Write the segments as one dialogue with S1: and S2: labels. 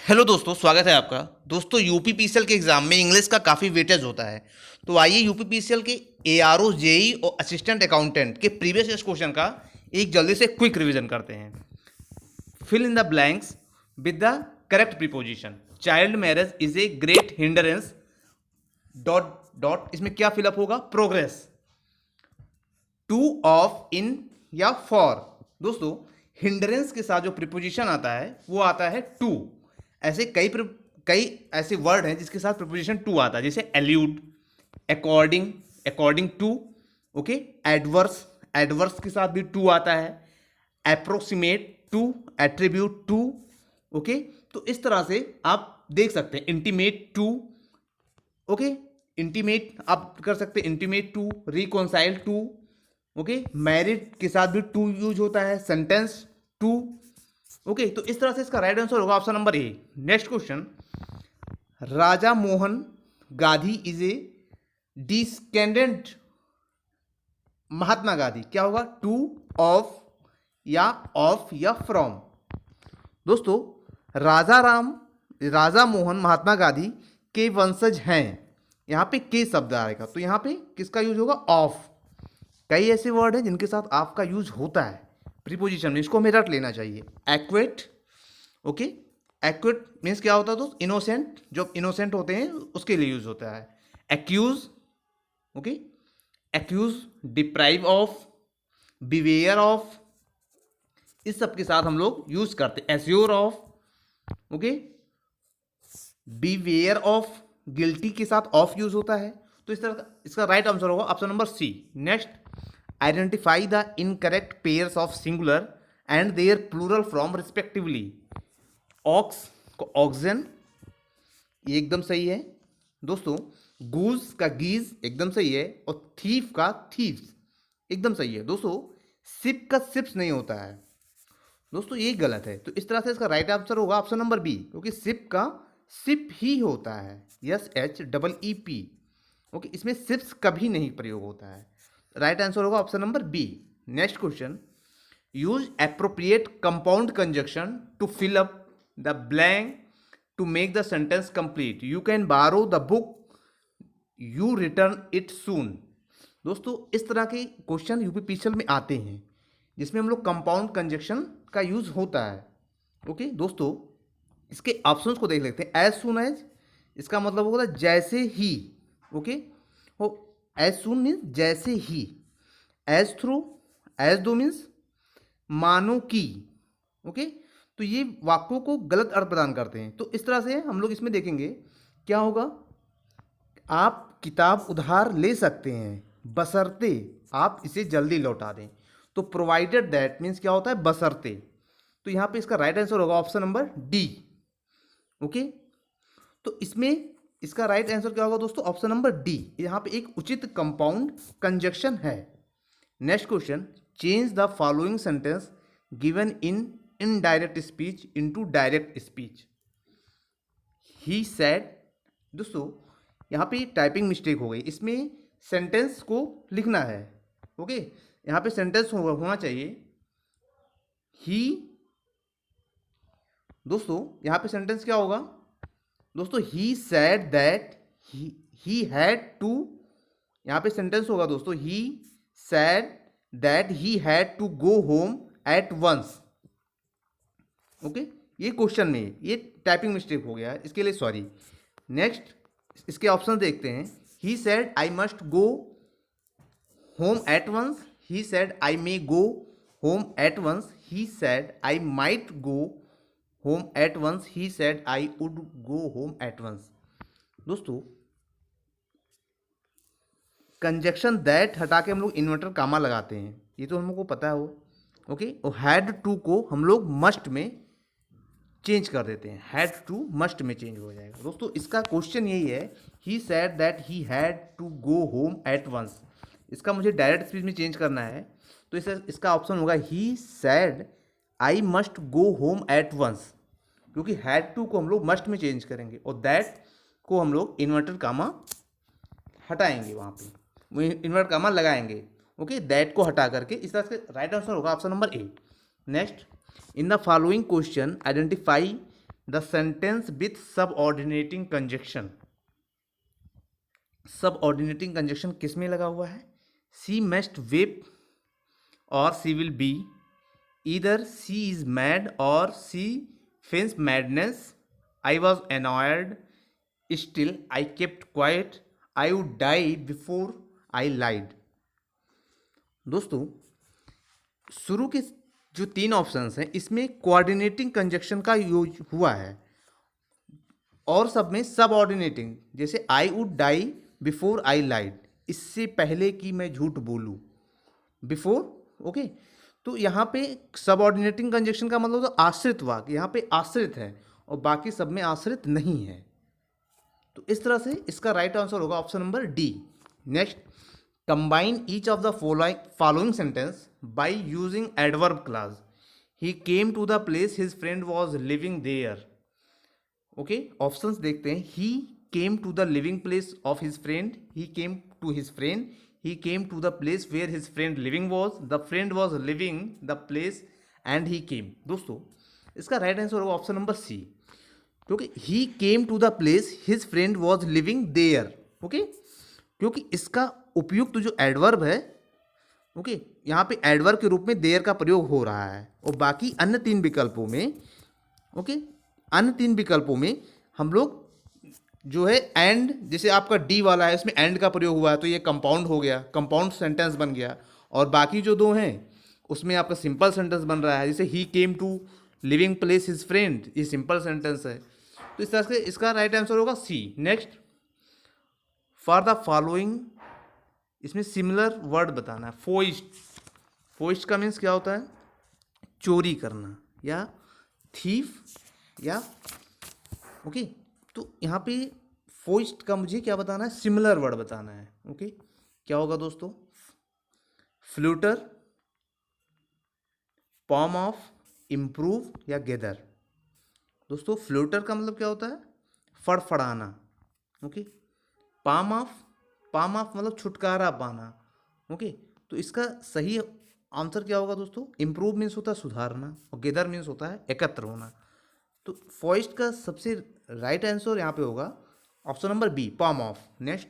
S1: Hello दोस्तों, स्वागत है आपका। दोस्तों, यूपीपीसीएल के एग्जाम में इंग्लिश का काफ़ी वेटेज होता है। तो आइए यूपीपीसीएल के एआरओ, जेई और असिस्टेंट अकाउंटेंट के प्रीवियस ईयर क्वेश्चन का एक जल्दी से क्विक रिवीजन करते हैं। Fill in the blanks with the correct preposition. Child marriage is a great hindrance dot dot, इसमें क्या फिलअप होगा? प्रोग्रेस। टू, ऑफ, इन या फॉर। दोस्तों, हिंडरेंस के साथ जो प्रीपोजिशन आता है वो आता है टू। ऐसे कई ऐसे वर्ड हैं जिसके साथ प्रीपोजिशन टू आता है, जैसे allude, according, according to, okay. Adverse, adverse के साथ भी टू आता है। Approximate to, attribute to, okay. तो इस तरह से आप देख सकते हैं। Intimate to, okay. इंटीमेट आप कर सकते हैं, intimate to, reconcile to, okay. Married के साथ भी टू यूज होता है। Sentence to, okay. तो इस तरह से इसका राइट आंसर होगा option number A. Next question, Raja Mohan Gandhi is a descendant Mahatma Gandhi. क्या होगा? टू, ऑफ या फ्रॉम। दोस्तों, राजा मोहन महात्मा गांधी के वंशज हैं। यहां पे के शब्द आएगा, तो यहां पे किसका यूज होगा? ऑफ। कई ऐसे वर्ड हैं जिनके साथ ऑफ का यूज होता है प्रीपोजिशन में, इसको हमें रट लेना चाहिए। एक्वेट, ओके। एक्वेट मीन्स क्या होता है दोस्त? इनोसेंट। जो इनोसेंट होते हैं उसके लिए यूज होता है। Accuse, okay. Accuse, deprive of, beware of, इस सब के साथ हम लोग यूज करते हैं। Assure of, okay. Beware of, guilty के साथ ऑफ यूज होता है। तो इस तरह का इसका राइट आंसर होगा option number C. Next, identify the incorrect pairs of singular and their plural from respectively. Ox को ऑक्सन, ये एकदम सही है दोस्तों। गूज का गीज एकदम सही है, और थीफ का थीव्स एकदम सही है दोस्तों। सिप का सिप्स नहीं होता है दोस्तों, ये गलत है। तो इस तरह से इसका राइट आंसर होगा ऑप्शन नंबर बी, क्योंकि सिप का सिप ही होता है। S, H double E P, okay. इसमें सिप्स कभी नहीं प्रयोग होता है। राइट आंसर होगा option number B. Next question, use appropriate compound conjunction to fill up the blank to make the sentence complete. You can borrow the book, you return it soon. दोस्तों, इस तरह के क्वेश्चन यूपीपीसीएल में आते हैं जिसमें हम लोग कंपाउंड कंजक्शन का यूज होता है, ओके। दोस्तों, इसके ऑप्शंस को देख लेते हैं। एज सुन एज, इसका मतलब होगा जैसे ही, ओके। वो एज सुन मीन्स जैसे ही। एज थ्रू, एज दो मीन्स मानो की, ओके। तो ये वाक्यों को गलत अर्थ प्रदान करते हैं। तो इस तरह से हम लोग इसमें देखेंगे क्या होगा। आप किताब उधार ले सकते हैं बशर्ते आप इसे जल्दी लौटा दें। तो प्रोवाइडेड दैट मीन्स क्या होता है? बशर्ते। तो यहाँ पे इसका राइट आंसर होगा ऑप्शन नंबर डी, ओके। तो इसमें इसका राइट आंसर क्या होगा दोस्तों? Option number D. यहाँ पे एक उचित कंपाउंड कंजक्शन है। Next question, change the following sentence given in indirect speech into direct speech. He said, दोस्तों यहाँ पे टाइपिंग मिस्टेक हो गई। इसमें सेंटेंस को लिखना है, ओके। यहाँ पे सेंटेंस होना चाहिए ही। दोस्तों, यहाँ पे सेंटेंस क्या होगा दोस्तों? He said that he had to, यहाँ पे सेंटेंस होगा दोस्तों, he said that he had to go home at once, okay. ये क्वेश्चन में ये टाइपिंग मिस्टेक हो गया है, इसके लिए सॉरी। नेक्स्ट, इसके ऑप्शन देखते हैं। He said I must go home at once, he said I may go home at once, he said I might go home at once, he said I would go home at once. दोस्तों, conjunction that हटा के हम लोग inverter कामा लगाते हैं, ये तो हम लोग को पता है वो, ओके। और हैड टू को हम लोग मस्ट में चेंज कर देते हैं। हैड टू मस्ट में चेंज हो जाएगा। दोस्तों, इसका क्वेश्चन यही है, he said that he had to go home at once. इसका मुझे डायरेक्ट स्पीच में चेंज करना है, तो इसका ऑप्शन होगा he said I must go home at once, क्योंकि हैड टू को हम लोग मस्ट में चेंज करेंगे और दैट को हम लोग इन्वर्टर कामा हटाएंगे, वहाँ पे इन्वर्टर कामा लगाएंगे, ओके। दैट को हटा करके इस तरह से राइट आंसर होगा option number A. Next, in the following question identify the sentence with subordinating conjunction. Subordinating conjunction किस में लगा हुआ है? She must weep or she will be, either she is mad or she feigns madness, I was annoyed, still I kept quiet, I would die before I lied. दोस्तों, शुरू के जो 3 options हैं इसमें कोऑर्डिनेटिंग कंजक्शन का use हुआ है और सब में सबऑर्डिनेटिंग, जैसे I would die before I lied, इससे पहले कि मैं झूठ बोलूं, बिफोर। ओके, तो यहाँ पे सबऑर्डिनेटिंग कंजक्शन का मतलब तो आश्रित वाक्य, यहाँ पे आश्रित है और बाकी सब में आश्रित नहीं है। तो इस तरह से इसका राइट आंसर होगा option number D. Next, combine each of the following sentence by using adverb clause. He came to the place his friend was living there. Okay, options देखते हैं। He came to the living place of his friend, he came to his friend, he came to the place where his friend living was, the friend was living the place and he came. दोस्तों, इसका right answer होगा option number C, क्योंकि he came to the place his friend was living there. Okay, क्योंकि इसका उपयुक्त जो adverb है, okay, यहाँ पे एडवर्ब के रूप में देयर का प्रयोग हो रहा है और बाकी अन्य 3 विकल्पों में, ओके, अन्य 3 विकल्पों में हम लोग जो है एंड, जैसे आपका डी वाला है इसमें एंड का प्रयोग हुआ है तो ये कंपाउंड हो गया, कंपाउंड सेंटेंस बन गया। और बाकी जो 2 हैं उसमें आपका सिंपल सेंटेंस बन रहा है, जैसे he came to living place his friend, ये सिंपल सेंटेंस है। तो इस तरह से इसका राइट आंसर होगा C. Next, for the following, इसमें सिमिलर वर्ड बताना है। फोइस्ट, फोइस्ट का मीन्स क्या होता है? चोरी करना या थीफ या, ओके, तो यहाँ पे फोइस्ट का मुझे क्या बताना है? सिमिलर वर्ड बताना है। ओके, क्या होगा दोस्तों? फ्लूटर, पॉम ऑफ, इम्प्रूव या गेदर। दोस्तों, फ्लूटर का मतलब क्या होता है? फड़फड़ाना। Okay, palm off, palm off मतलब छुटकारा पाना। ओके, तो इसका सही आंसर क्या होगा दोस्तों? इम्प्रूव मीन्स होता है सुधारना और गेदर मीन्स होता है एकत्र होना। तो फॉइस्ट का सबसे राइट आंसर यहाँ पे होगा option number B, palm off. Next,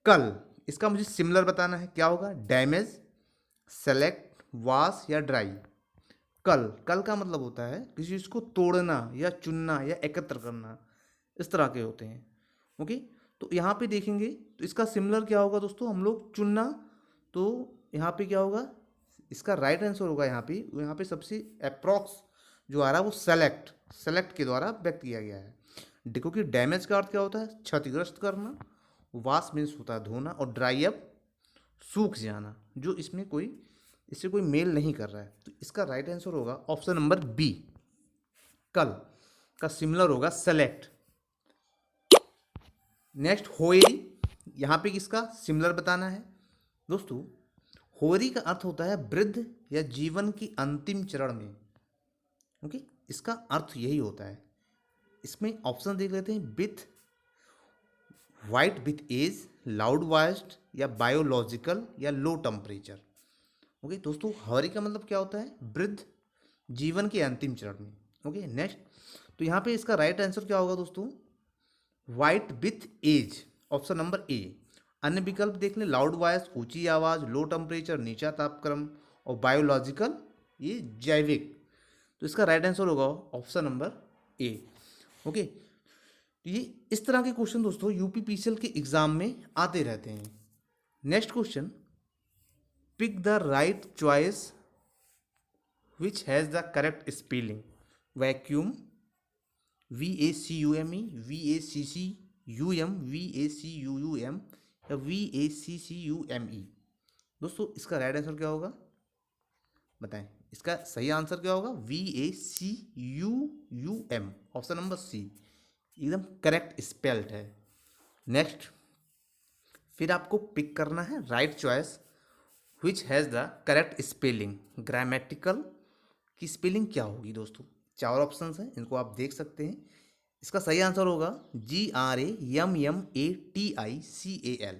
S1: cull, इसका मुझे सिमिलर बताना है, क्या होगा? डैमेज, सेलेक्ट, वॉश या ड्राई। कल, कल का मतलब होता है किसी चीज़ को तोड़ना या चुनना या एकत्र करना, इस तरह के होते हैं। ओके, तो यहाँ पे देखेंगे तो इसका सिमिलर क्या होगा दोस्तों? हम लोग चुनना, तो यहाँ पे क्या होगा? इसका राइट आंसर होगा यहाँ पे सबसे अप्रॉक्स जो आ रहा है वो सेलेक्ट, सेलेक्ट के द्वारा व्यक्त किया गया है। क्योंकि डैमेज का अर्थ क्या होता है? क्षतिग्रस्त करना, वॉश मीन्स होता है धोना और ड्राई अप सूख जाना, जो इसमें कोई, इससे कोई मेल नहीं कर रहा है। तो इसका राइट आंसर होगा ऑप्शन नंबर बी, कल का सिमिलर होगा सेलेक्ट। नेक्स्ट, होएरी, यहाँ पे किसका सिमिलर बताना है दोस्तों? होरी का अर्थ होता है वृद्ध या जीवन की अंतिम चरण में। ओके, इसका अर्थ यही होता है। इसमें ऑप्शन देख लेते हैं। With, white with age, loud voiced या बायोलॉजिकल या लो टेम्परेचर। ओके दोस्तों, होरी का मतलब क्या होता है? वृद्ध, जीवन के अंतिम चरण में। ओके, नेक्स्ट, तो यहाँ पे इसका राइट आंसर क्या होगा दोस्तों? White with age, option number A. अन्य विकल्प देख लें। लाउड वॉइस, ऊंची आवाज़, लो टेम्परेचर, नीचा तापक्रम और बायोलॉजिकल, ये जैविक। तो इसका राइट आंसर होगा ऑप्शन नंबर ए। ओके, तो ये इस तरह के क्वेश्चन दोस्तों यूपीपीसीएल के एग्जाम में आते रहते हैं। Next question, pick the right choice which has the correct spelling. Vacuum, VACUME, VACCUM, VACUUM या VACCUME। दोस्तों, इसका राइट आंसर क्या होगा बताएं? इसका सही आंसर क्या होगा? VACUUM, ऑप्शन नंबर सी, एकदम करेक्ट स्पेल्ड है। नेक्स्ट, फिर आपको पिक करना है right choice which has the correct spelling. Grammatical की स्पेलिंग क्या होगी दोस्तों? 4 ऑप्शंस हैं, इनको आप देख सकते हैं। इसका सही आंसर होगा GRAMMATICAL,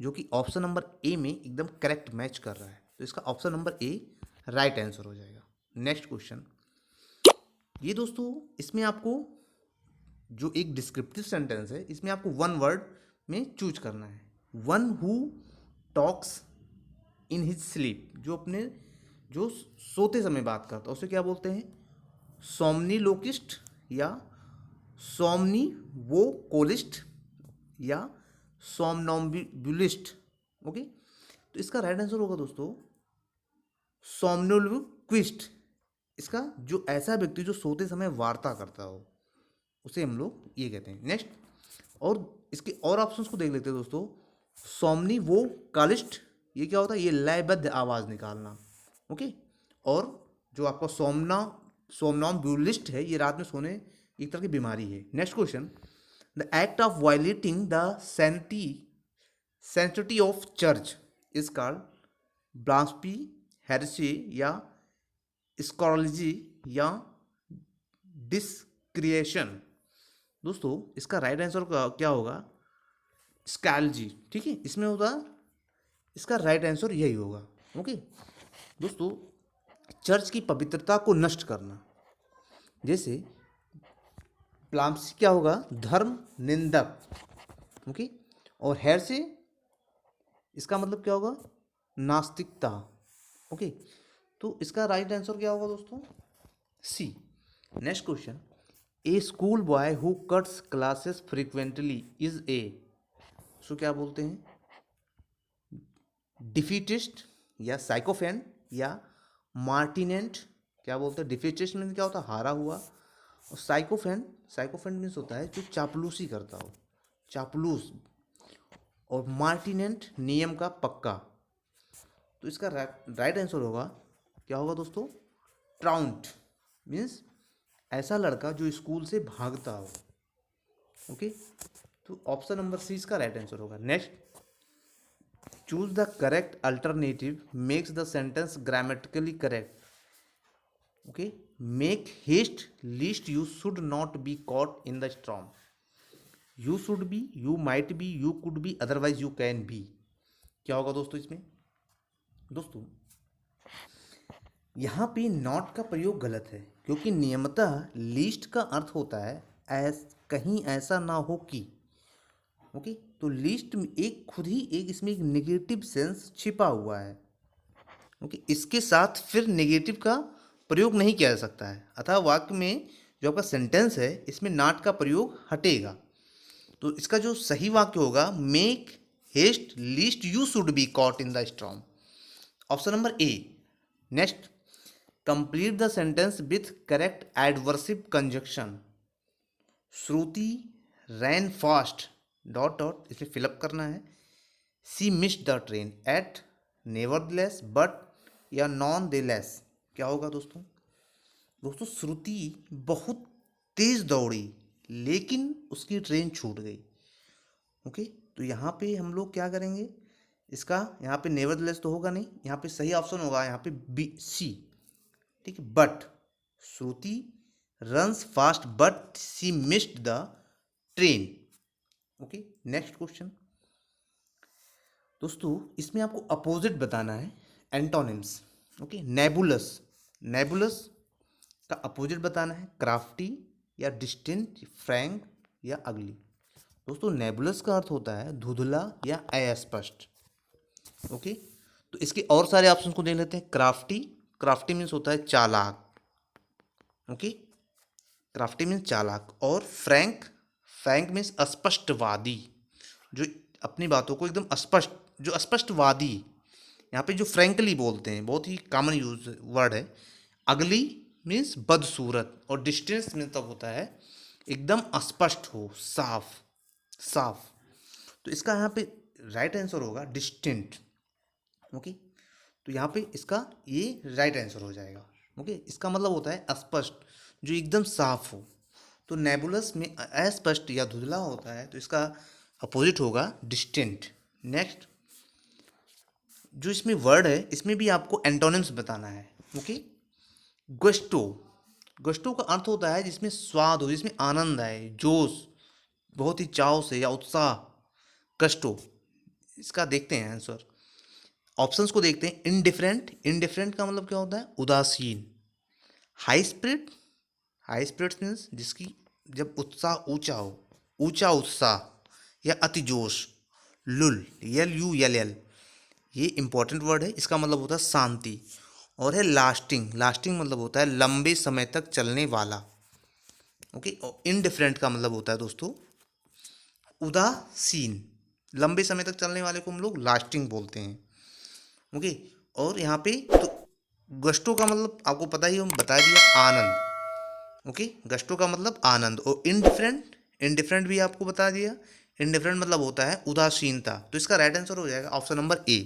S1: जो कि ऑप्शन नंबर ए में एकदम करेक्ट मैच कर रहा है। तो इसका ऑप्शन नंबर ए राइट आंसर हो जाएगा। नेक्स्ट क्वेश्चन, ये दोस्तों इसमें आपको जो एक डिस्क्रिप्टिव सेंटेंस है, इसमें आपको वन वर्ड में चूज करना है। One who talks in his sleep, जो सोते समय बात करता है उसे क्या बोलते हैं? सोमनीलोकिस्ट या सोमनी वो कोलिस्ट या सोमनॉम्बुलिस्ट। ओके, तो इसका राइट आंसर होगा दोस्तों सोमनोलुक्विस्ट। इसका जो ऐसा व्यक्ति जो सोते समय वार्ता करता हो उसे हम लोग ये कहते हैं। नेक्स्ट, और इसके और ऑप्शंस को देख लेते हैं दोस्तों। सोमनी वो कालिस्ट, ये क्या होता है? ये लयबद्ध आवाज़ निकालना। ओके, और जो आपका सोमनॉम्बुलिस्ट है, ये रात में सोने एक तरह की बीमारी है। Next question, the act of violating the sanctity of church is called blasphemy, heresy या स्क्रॉलजी या डिसक्रिएशन। दोस्तों इसका राइट आंसर क्या होगा? स्कैलजी। ठीक है, इसमें होगा, इसका राइट आंसर यही होगा। ओके दोस्तों, चर्च की पवित्रता को नष्ट करना, जैसे ब्लास्फेमी क्या होगा? धर्म निंदक। ओके, और हेर से इसका मतलब क्या होगा? नास्तिकता। ओके, तो इसका राइट आंसर क्या होगा दोस्तों? C. Next question, a school boy who cuts classes frequently is a, so क्या बोलते हैं? डिफीटिस्ट या साइकोफेन या मार्टिनेंट। क्या बोलते हैं? डिफीटिस्ट मीन्स क्या होता है? हारा हुआ। और साइकोफेन मीन्स होता है जो चापलूसी करता हो, चापलूस। और मार्टिनेंट नियम का पक्का। तो इसका राइट आंसर होगा, क्या होगा दोस्तों? ट्राउंट मीन्स ऐसा लड़का जो स्कूल से भागता हो। ओके, तो ऑप्शन नंबर सी इसका राइट आंसर होगा। Next, choose the correct alternative makes the sentence grammatically correct. Okay, make haste lest you should not be caught in the storm. You should be, you might be, you could be, otherwise you can be. क्या होगा दोस्तों इसमें? दोस्तों यहाँ पे not का प्रयोग गलत है, क्योंकि नियमतः लीस्ट का अर्थ होता है कहीं ऐसा ना हो कि। ओके, तो लीस्ट में एक खुद ही एक इसमें एक नेगेटिव सेंस छिपा हुआ है। ओके, इसके साथ फिर नेगेटिव का प्रयोग नहीं किया जा सकता है, अतः वाक्य में जो आपका सेंटेंस है इसमें नॉट का प्रयोग हटेगा। तो इसका जो सही वाक्य होगा, make haste lest you should be caught in the storm, option number A. Next, complete the sentence with correct adversive conjunction. Shruti ran fast dot dot, इसमें फिलअप करना है। She missed the train yet nevertheless but या nonetheless. क्या होगा दोस्तों? दोस्तों श्रुति बहुत तेज दौड़ी लेकिन उसकी ट्रेन छूट गई। ओके, तो यहाँ पे हम लोग क्या करेंगे? इसका यहाँ पे नेवरदलेस तो होगा नहीं, यहाँ पे सही ऑप्शन होगा यहाँ पे बी सी। ठीक है, but Shruti runs fast but she missed the train. Okay, next question दोस्तों, इसमें आपको अपोजिट बताना है, एंटोनिम्स। ओके, नेबुलस का अपोजिट बताना है, क्राफ्टी या डिस्टेंट, फ्रैंक या अगली। दोस्तों नेबुलस का अर्थ होता है धुंधला या अस्पष्ट। ओके, तो इसके और सारे ऑप्शन को देख लेते हैं। क्राफ्टी मीन्स होता है चालाक। ओके, क्राफ्टी मीन्स चालाक। और फ्रैंक मीन्स अस्पष्टवादी, जो अपनी बातों को एकदम जो अस्पष्टवादी। यहाँ पे जो फ्रैंकली बोलते हैं, बहुत ही कॉमन यूज वर्ड है। अगली मीन्स बदसूरत, और डिस्टेंस मीन्स तब होता है एकदम अस्पष्ट हो, साफ। तो इसका यहाँ पे राइट आंसर होगा डिस्टेंट। ओके, तो यहाँ पे इसका ये राइट आंसर हो जाएगा। ओके, इसका मतलब होता है अस्पष्ट, जो एकदम साफ हो। तो नेबुलस में अस्पष्ट या धुंधला होता है, तो इसका अपोजिट होगा डिस्टेंट। नेक्स्ट, जो इसमें वर्ड है इसमें भी आपको एंटोनिम्स बताना है। ओके, गुस्टो का अर्थ होता है जिसमें स्वाद हो, जिसमें आनंद आए, जोश, बहुत ही चाव से या उत्साह। कस्टो, इसका देखते हैं आंसर, ऑप्शंस को देखते हैं। इनडिफरेंट का मतलब क्या होता है? उदासीन। हाई स्पिरिट्स मीन्स जिसकी जब उत्साह ऊंचा हो, ऊंचा उत्साह या अतिजोश। लुल, LULL, ये इंपॉर्टेंट वर्ड है, इसका मतलब होता है शांति। और है लास्टिंग, लास्टिंग मतलब होता है लंबे समय तक चलने वाला। ओके, और इनडिफरेंट का मतलब होता है दोस्तों उदासीन। लंबे समय तक चलने वाले को हम लोग लास्टिंग बोलते हैं। ओके, और यहाँ पे तो गस्टो का मतलब आपको पता ही, हम बता दिया, आनंद। ओके, गस्टो का मतलब आनंद। और इनडिफरेंट, इनडिफरेंट भी आपको बता दिया। इनडिफरेंट मतलब होता है उदासीनता। तो इसका राइट आंसर हो जाएगा option number A.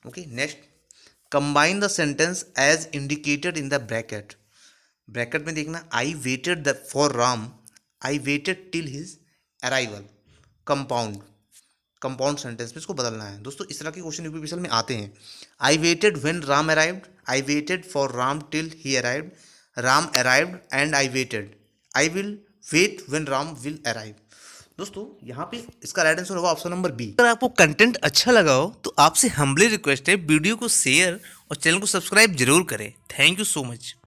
S1: Okay, next, combine the sentence as indicated in the bracket. Bracket में देखना, I waited the for Ram, I waited till his arrival. Compound, compound sentence में इसको बदलना है दोस्तों। इस तरह के क्वेश्चन यूपीपीएसएल में आते हैं। I waited when Ram arrived, I waited for Ram till he arrived, Ram arrived and I waited, I will wait when Ram will arrive. दोस्तों यहाँ पे इसका राइट आंसर होगा ऑप्शन नंबर बी। अगर आपको कंटेंट अच्छा लगा हो तो आपसे हम्बली रिक्वेस्ट है वीडियो को शेयर और चैनल को सब्सक्राइब जरूर करें। Thank you so much.